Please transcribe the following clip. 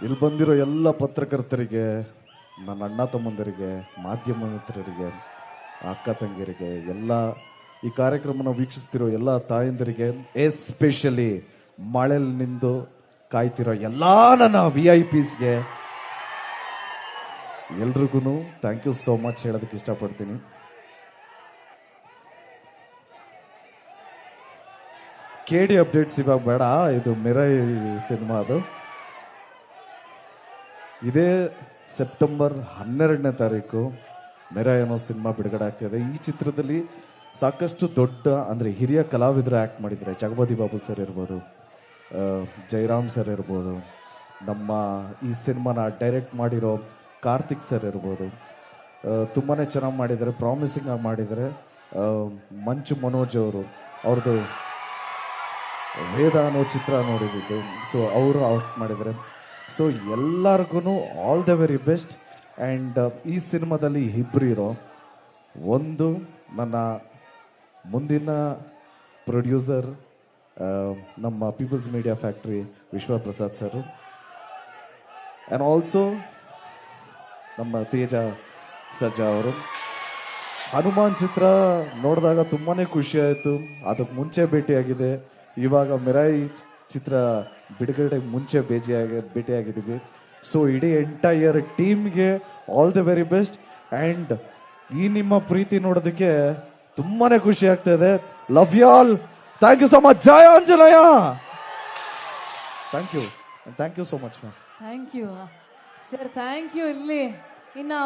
ಇಲ್ಲಿ ಬಂದಿರೋ ಎಲ್ಲ ಪತ್ರಕರ್ತರಿಗೆ, ನನ್ನ ಅಣ್ಣ ತಮ್ಮಂದರಿಗೆ, ಮಾಧ್ಯಮ ಮಿತ್ರರಿಗೆ, ಅಕ್ಕ ತಂಗಿಯರಿಗೆ, ಎಲ್ಲ ಈ ಕಾರ್ಯಕ್ರಮನ ವೀಕ್ಷಿಸ್ತಿರೋ ಎಲ್ಲ ತಾಯಂದಿರಿಗೆ, ಎಸ್ಪೆಷಲಿ ಮಳೆಯಲ್ಲಿ ನಿಂದು ಕಾಯ್ತಿರೋ ಎಲ್ಲ ನನ್ನ VIPsಗೆ ಎಲ್ರಿಗೂ ಥ್ಯಾಂಕ್ ಯು ಸೋ ಮಚ್ ಹೇಳೋದಕ್ಕೆ ಇಷ್ಟಪಡ್ತೀನಿ. KD ಅಪ್ಡೇಟ್ಸ್ ಇವಾಗ ಬೇಡ, ಇದು ಮಿರೈ ಸಿನಿಮಾ. ಅದು ಇದೇ ಸೆಪ್ಟೆಂಬರ್ 12ನೇ ತಾರೀಕು ಮಿರೈ ಅನ್ನೋ ಸಿನಿಮಾ ಬಿಡುಗಡೆ ಆಗ್ತಿದೆ. ಈ ಚಿತ್ರದಲ್ಲಿ ಸಾಕಷ್ಟು ದೊಡ್ಡ ಅಂದರೆ ಹಿರಿಯ ಕಲಾವಿದರು ಆ್ಯಕ್ಟ್ ಮಾಡಿದ್ದಾರೆ. ಜಗಪತಿ ಬಾಬು ಸರ್ ಇರ್ಬೋದು, ಜಯರಾಮ್ ಸರ್ ಇರ್ಬೋದು, ನಮ್ಮ ಈ ಸಿನಿಮಾನ ಡೈರೆಕ್ಟ್ ಮಾಡಿರೋ ಕಾರ್ತಿಕ್ ಸರ್ ಇರ್ಬೋದು, ತುಂಬಾ ಚೆನ್ನಾಗಿ ಮಾಡಿದ್ದಾರೆ, ಪ್ರಾಮಿಸಿಂಗ್ ಆಗಿ ಮಾಡಿದ್ದಾರೆ. ಮಂಚು ಮನೋಜ್ ಅವ್ರದ್ದು ವೇದ ಅನ್ನೋ ಚಿತ್ರ ನೋಡಿದ್ದು, ಸೊ ಅವರು ಆಕ್ಟ್ ಮಾಡಿದ್ದಾರೆ. ಸೊ ಎಲ್ಲರಿಗೂ all the very best. And ಈ ಸಿನಿಮಾದಲ್ಲಿ ಇಬ್ಬರು ಇರೋ, ಒಂದು ನನ್ನ ಮುಂದಿನ ಪ್ರೊಡ್ಯೂಸರ್ ನಮ್ಮ People's Media Factory Vishwaprasad sir, and also ನಮ್ಮ ತೇಜ ಸರ್ಜಾ ಅವರು. ಹನುಮಾನ್ ಚಿತ್ರ ನೋಡಿದಾಗ ತುಂಬಾ ಖುಷಿ ಆಯಿತು. ಅದಕ್ಕೆ ಮುಂಚೆ ಭೇಟಿಯಾಗಿದೆ, ಇವಾಗ ಮಿರೈ ಚಿತ್ರ ಬಿಡುಗಡೆ ಮುಂಚೆ ಭೇಟಿಯಾಗಿದ್ದೀವಿ. ಸೊ ಇಡೀ ಎಂಟೈರ್ ಟೀಮ್ಗೆ all the very best. And ಈ ನಿಮ್ಮ ಪ್ರೀತಿ ನೋಡೋದಕ್ಕೆ ತುಂಬಾ ಖುಷಿ ಆಗ್ತಾ ಇದೆ. Love you all. Thank you so much. ಜಯ Anjaneya. Thank you so much ma'am. Thank you sir. Thank you. ಇಲ್ಲಿ ಇನ್ನು